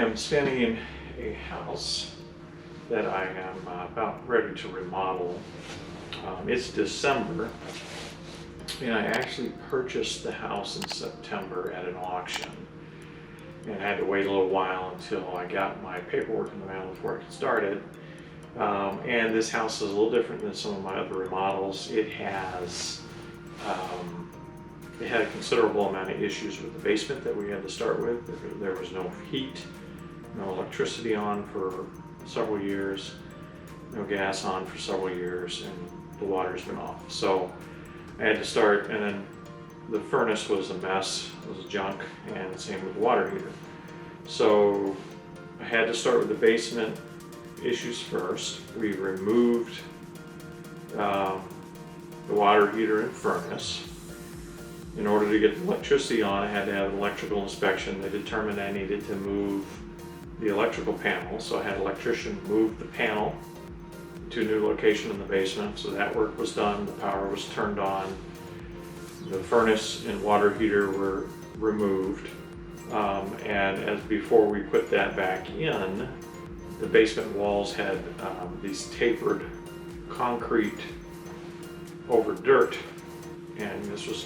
am standing in a house that I am about ready to remodel. It's December, and I actually purchased the house in September at an auction, and I had to wait a little while until I got my paperwork in the mail before I could start it. And this house is a little different than some of my other remodels. It had a considerable amount of issues with the basement that we had to start with. There was no heat, no electricity on for several years, no gas on for several years, and the water's been off. So I had to start, and then the furnace was a mess, it was junk, and same with the water heater. So I had to start with the basement issues first. We removed the water heater and furnace. In order to get the electricity on, I had to have an electrical inspection. They determined I needed to move the electrical panel, so I had an electrician move the panel to a new location in the basement. So that work was done, the power was turned on, the furnace and water heater were removed, and as before we put that back in, the basement walls had these tapered concrete over dirt. And this was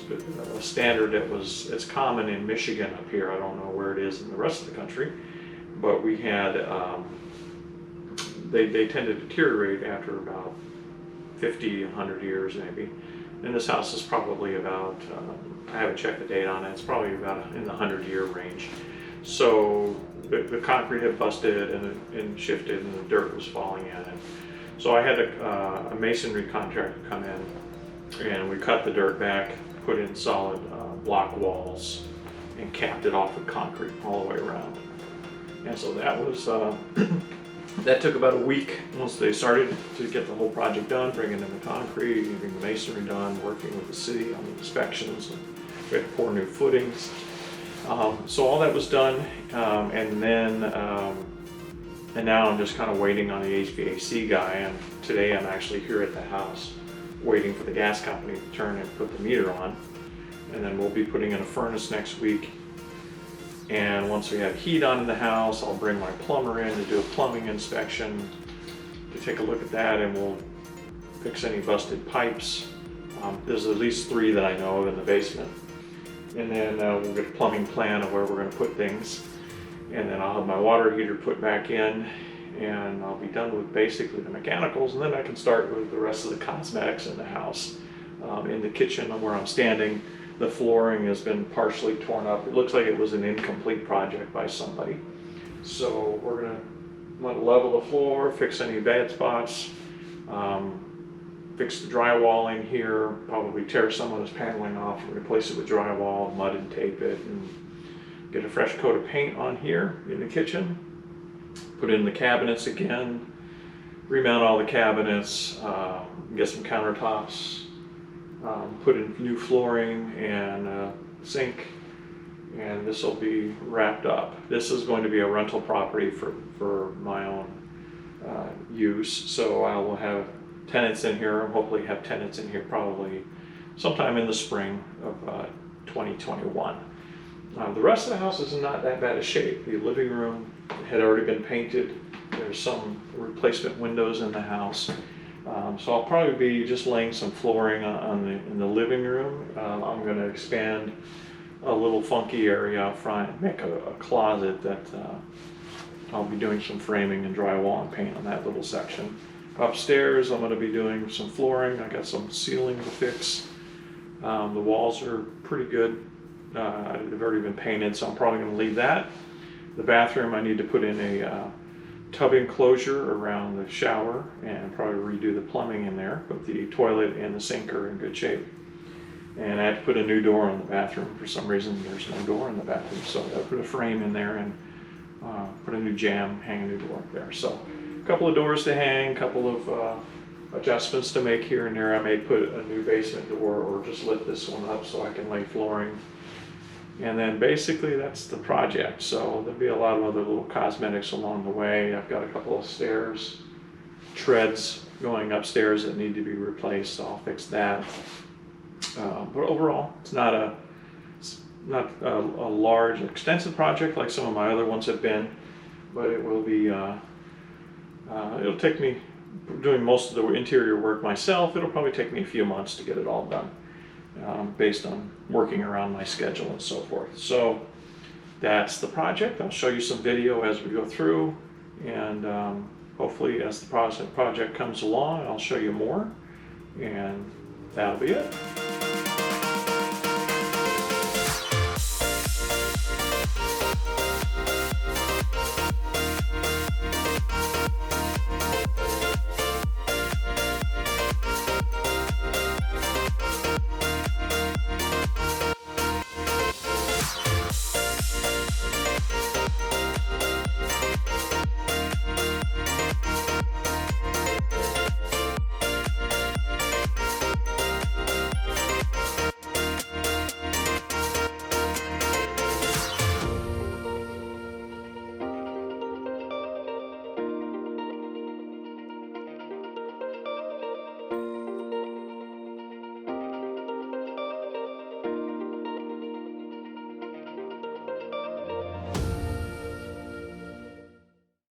a standard it's common in Michigan up here. I don't know where it is in the rest of the country, but we had, they tend to deteriorate after about 50, 100 years maybe. And this house is probably about, I haven't checked the date on it, it's probably about in the 100-year range. So the concrete had busted and shifted, and the dirt was falling in it. So I had a masonry contractor come in, and we cut the dirt back, put in solid block walls, and capped it off with concrete all the way around. And so that was, that took about a week once they started to get the whole project done, bringing in the concrete, getting the masonry done, working with the city on the inspections, and we had to pour new footings. So all that was done, and then, and now I'm just kind of waiting on the HVAC guy, and today I'm actually here at the house, waiting for the gas company to turn and put the meter on. And then we'll be putting in a furnace next week. And once we have heat on in the house, I'll bring my plumber in to do a plumbing inspection, to take a look at that, and we'll fix any busted pipes. There's at least 3 that I know of in the basement. And then we'll get a plumbing plan of where we're going to put things. And then I'll have my water heater put back in, and I'll be done with basically the mechanicals, and then I can start with the rest of the cosmetics in the house. In the kitchen where I'm standing, the flooring has been partially torn up. It looks like it was an incomplete project by somebody. So we're going to level the floor, fix any bad spots, fix the drywalling here, probably tear some of this paneling off and replace it with drywall, mud and tape it, and get a fresh coat of paint on here in the kitchen. Put in the cabinets again, remount all the cabinets, get some countertops, put in new flooring and sink, and this will be wrapped up. This is going to be a rental property for my own use, so I will have tenants in here, hopefully have tenants in here probably sometime in the spring of 2021. The rest of the house is not that bad a shape. The living room had already been painted. There's some replacement windows in the house. So I'll probably be just laying some flooring in the living room. I'm going to expand a little funky area out front and make a closet that I'll be doing some framing and drywall and paint on that little section. Upstairs, I'm going to be doing some flooring. I got some ceiling to fix. The walls are pretty good. They've already been painted, so I'm probably going to leave that. The bathroom, I need to put in a tub enclosure around the shower and probably redo the plumbing in there, but the toilet and the sink are in good shape. And I had to put a new door on the bathroom. For some reason, there's no door in the bathroom, so I put a frame in there and put a new jamb, hang a new door there. So a couple of doors to hang, a couple of adjustments to make here and there. I may put a new basement door or just lift this one up so I can lay flooring. And then basically that's the project. So there'll be a lot of other little cosmetics along the way. I've got a couple of stairs, treads going upstairs that need to be replaced, so I'll fix that. But overall, it's not a large, extensive project like some of my other ones have been. but it will be, it'll take me, doing most of the interior work myself, it'll probably take me a few months to get it all done, based on working around my schedule and so forth. So that's the project. I'll show you some video as we go through, and hopefully as the project comes along, I'll show you more, and that'll be it.